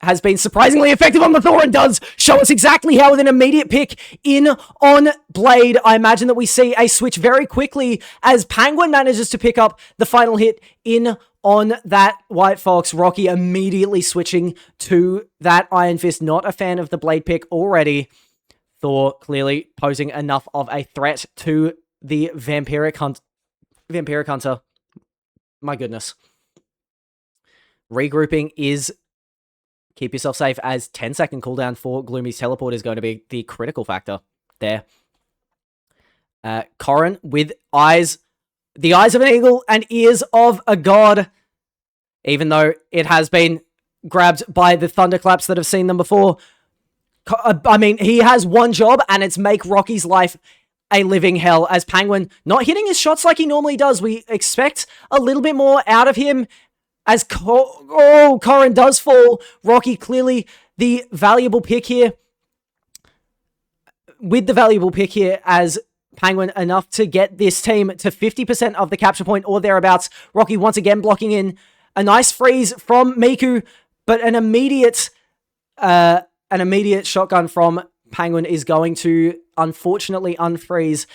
has been surprisingly effective on the Thor and does show us exactly how with an immediate pick in on Blade. I imagine that we see a switch very quickly as Penguin manages to pick up the final hit in on that White Fox. Rocky immediately switching to that Iron Fist. Not a fan of the Blade pick already. Thor clearly posing enough of a threat to the Vampiric Hunter. My goodness. Regrouping is keep yourself safe, as 10-second cooldown for Gloomy's teleport is going to be the critical factor there. Corrin with eyes, the eyes of an eagle and ears of a god, even though it has been grabbed by the thunderclaps that have seen them before. I mean, he has one job, and it's make Rocky's life a living hell, as Penguin not hitting his shots like he normally does. We expect a little bit more out of him, as Corrin does fall. Rocky clearly the valuable pick here. With the valuable pick here as Penguin, enough to get this team to 50% of the capture point or thereabouts. Rocky once again blocking in a nice freeze from Miku, but an immediate shotgun from Penguin is going to unfortunately unfreeze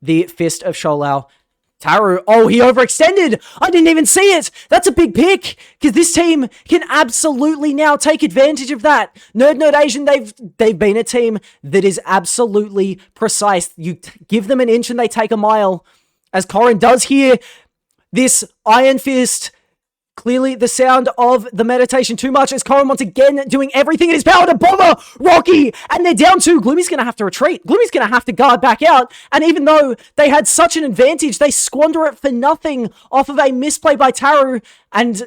the Fist of Sholau. Taru, oh, he overextended. I didn't even see it. That's a big pick, because this team can absolutely now take advantage of that. Nerd Asian, they've been a team that is absolutely precise. You give them an inch and they take a mile. As Corrin does here, this Iron Fist, clearly the sound of the meditation too much, as Corrin once again doing everything in his power to bother Rocky, and they're down 2. Gloomy's going to have to retreat. Gloomy's going to have to guard back out, and even though they had such an advantage, they squander it for nothing off of a misplay by Taru, and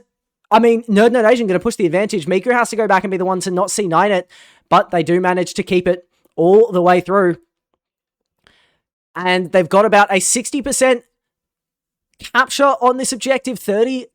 I mean, Nerd Asian going to push the advantage. Miku has to go back and be the one to not C9 it, but they do manage to keep it all the way through, and they've got about a 60% capture on this objective, 30%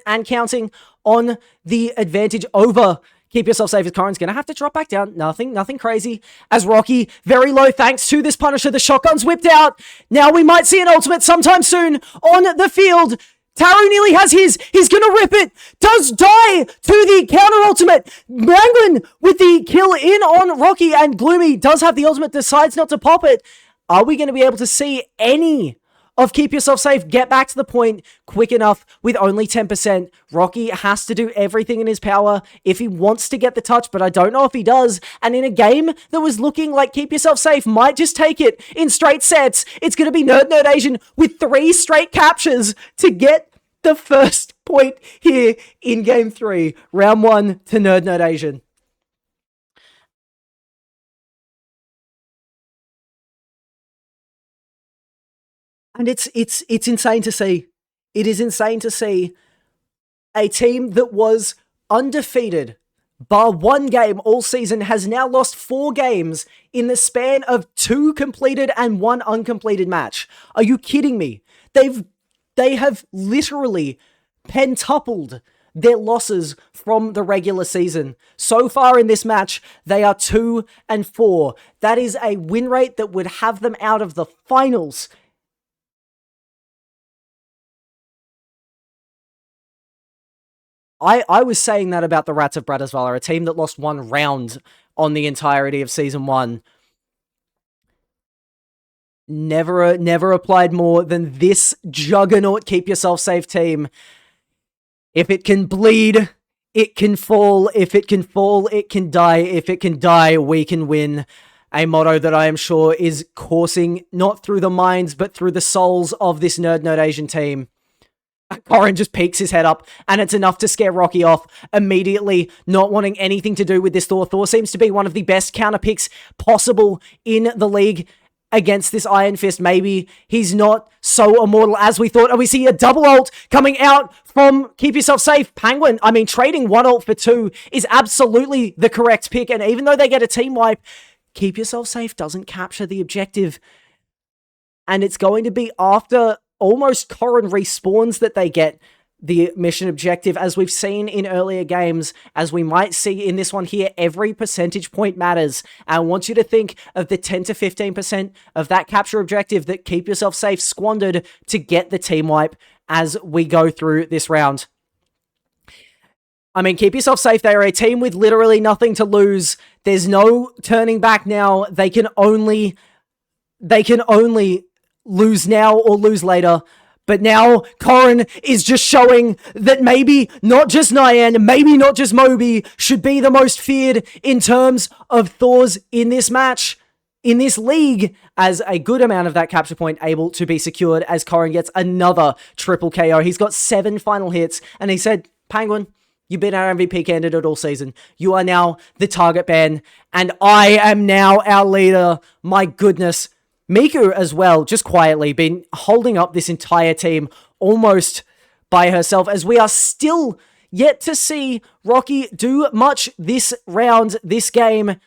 and counting on the advantage over Keep Yourself Safe, as Corrin's going to have to drop back down. Nothing crazy. As Rocky, very low thanks to this Punisher. The shotgun's whipped out. Now we might see an ultimate sometime soon on the field. Taru nearly has his. He's going to rip it. Does die to the counter ultimate. Penguin with the kill in on Rocky, and Gloomy does have the ultimate, decides not to pop it. Are we going to be able to see any of Keep Yourself Safe get back to the point quick enough with only 10%? Rocky has to do everything in his power if he wants to get the touch, but I don't know if he does. And in a game that was looking like Keep Yourself Safe might just take it in straight sets, it's going to be Nerd Asian with 3 straight captures to get the first point here in Game 3. Round 1 to Nerd Asian. And it's insane to see. It is insane to see a team that was undefeated, bar 1 game all season, has now lost 4 games in the span of 2 completed and 1 uncompleted match. Are you kidding me? They have literally pentupled their losses from the regular season. So far in this match, they are 2-4. That is a win rate that would have them out of the finals. I was saying that about the Rats of Bratislava, a team that lost 1 round on the entirety of Season 1. Never applied more than this juggernaut Keep Yourself Safe team. If it can bleed, it can fall. If it can fall, it can die. If it can die, we can win. A motto that I am sure is coursing not through the minds, but through the souls of this Nerd Asian team. Corrin just peeks his head up, and it's enough to scare Rocky off immediately, not wanting anything to do with this Thor. Thor seems to be one of the best counter picks possible in the league against this Iron Fist. Maybe he's not so immortal as we thought. And we see a double ult coming out from Keep Yourself Safe. Penguin, I mean, trading 1 ult for 2 is absolutely the correct pick. And even though they get a team wipe, Keep Yourself Safe doesn't capture the objective. And it's going to be after almost Corrin respawns that they get the mission objective, as we've seen in earlier games, as we might see in this one here. Every percentage point matters. I want you to think of the 10 to 15% of that capture objective that Keep Yourself Safe squandered to get the team wipe as we go through this round. I mean, keep yourself safe. They are a team with literally nothing to lose. There's no turning back now. They can only lose now or lose later. But now Corrin is just showing that maybe not just Nyan, maybe not just Moby should be the most feared in terms of Thors in this match, in this league, as a good amount of that capture point able to be secured as Corrin gets another triple KO. He's got 7 final hits, and he said, Penguin, you've been our MVP candidate all season. You are now the target man, and I am now our leader. My goodness. Miku as well, just quietly, been holding up this entire team almost by herself, as we are still yet to see Rocky do much this round, this game,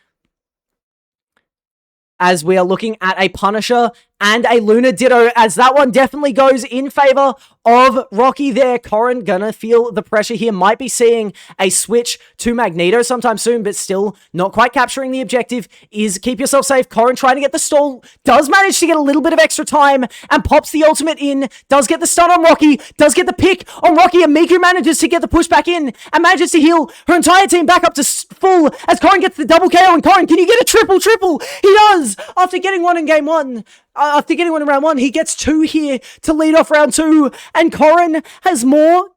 as we are looking at a Punisher and a Luna Ditto, as that one definitely goes in favor of Rocky there. Corrin gonna feel the pressure here. Might be seeing a switch to Magneto sometime soon, but still not quite capturing the objective. Is keep yourself safe. Corrin trying to get the stall. Does manage to get a little bit of extra time and pops the ultimate in. Does get the stun on Rocky. Does get the pick on Rocky, and Miku manages to get the push back in and manages to heal her entire team back up to full as Corrin gets the double KO. And Corrin, can you get a triple? He does! After getting one in game 1. After getting one in round 1, he gets 2 here to lead off round 2, and Corrin has more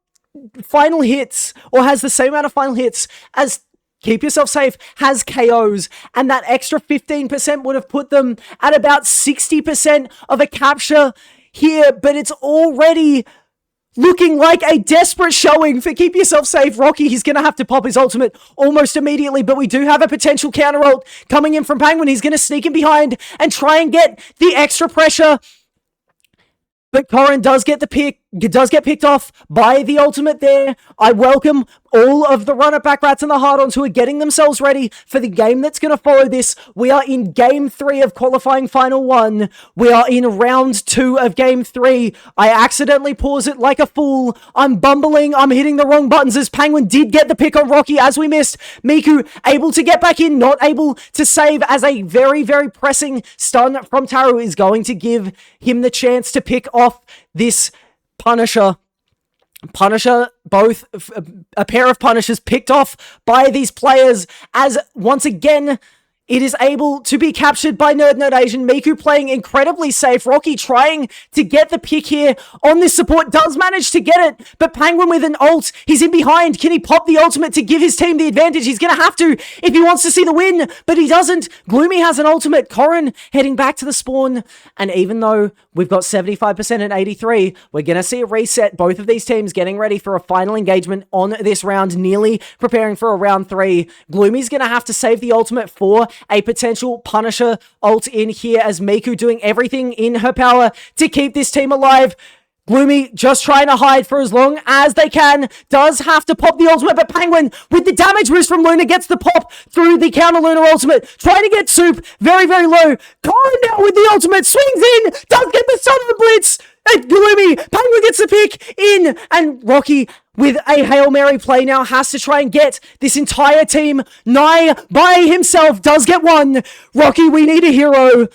final hits, or has the same amount of final hits as Keep Yourself Safe has KOs, and that extra 15% would have put them at about 60% of a capture here, but it's already looking like a desperate showing for Keep Yourself Safe. Rocky, he's going to have to pop his ultimate almost immediately, but we do have a potential counter ult coming in from Penguin. He's going to sneak in behind and try and get the extra pressure. But Corrin does get picked off by the ultimate there. I welcome all of the runner back rats and the hard-ons who are getting themselves ready for the game that's going to follow this. We are in game 3 of qualifying final 1. We are in round 2 of game 3. I accidentally pause it like a fool. I'm bumbling. I'm hitting the wrong buttons as Penguin did get the pick on Rocky as we missed. Miku able to get back in, not able to save, as a very, very pressing stun from Taru is going to give him the chance to pick off this Punisher, both a pair of Punishers picked off by these players, as once again it is able to be captured by Nerd Asian. Miku playing incredibly safe. Rocky trying to get the pick here on this support. Does manage to get it, but Penguin with an ult. He's in behind. Can he pop the ultimate to give his team the advantage? He's going to have to if he wants to see the win, but he doesn't. Gloomy has an ultimate. Corrin heading back to the spawn, and even though we've got 75% and 83, we're going to see a reset. Both of these teams getting ready for a final engagement on this round, nearly preparing for a round 3. Gloomy's going to have to save the ultimate for a potential Punisher ult in here, as Miku doing everything in her power to keep this team alive. Gloomy just trying to hide for as long as they can. Does have to pop the ultimate, but Penguin with the damage boost from Luna gets the pop through the counter Luna ultimate. Trying to get Soup very, very low. Corrin now with the ultimate swings in. Does get the stun on Blitz. And Gloomy, Penguin gets the pick in, and Rocky with a Hail Mary play now has to try and get this entire team nigh by himself. Does get one. Rocky, we need a hero.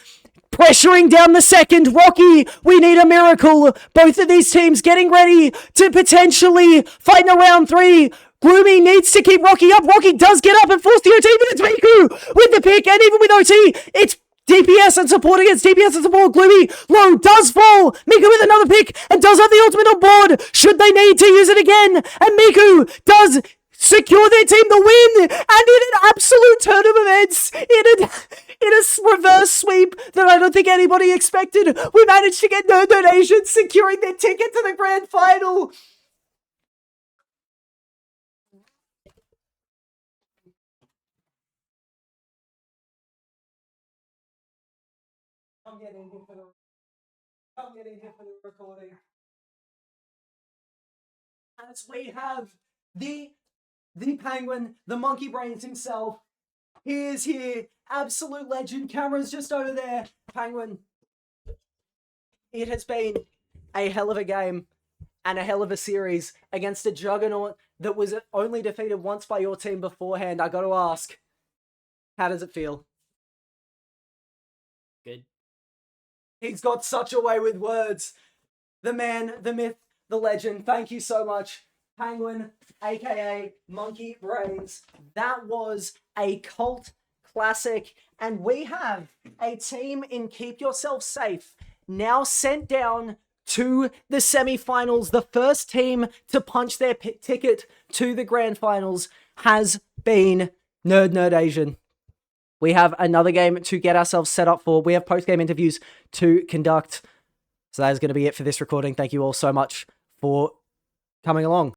Pressuring down the second. Rocky, we need a miracle. Both of these teams getting ready to potentially fight in a round 3. Gloomy needs to keep Rocky up. Rocky does get up and force the OT, but it's Miku with the pick, and even with OT, it's DPS and support against DPS and support. Gloomy low does fall. Miku with another pick and does have the ultimate on board should they need to use it again. And Miku does secure their team the win, and in an absolute turn of events, in a reverse sweep that I don't think anybody expected, we managed to get No Donations securing their ticket to the grand final. I'm getting here for the recording. As we have the Penguin, the monkey brains himself. He is here. Absolute legend. Camera's just over there. Penguin. It has been a hell of a game and a hell of a series against a juggernaut that was only defeated once by your team beforehand. I got to ask, how does it feel? Good. He's got such a way with words. The man, the myth, the legend. Thank you so much. Penguin, aka Monkey Brains. That was a cult classic, and we have a team in Keep Yourself Safe now sent down to the semi-finals. The first team to punch their ticket to the grand finals has been Nerd Asian. We have another game to get ourselves set up for. We have post-game interviews to conduct. So that is going to be it for this recording. Thank you all so much for coming along.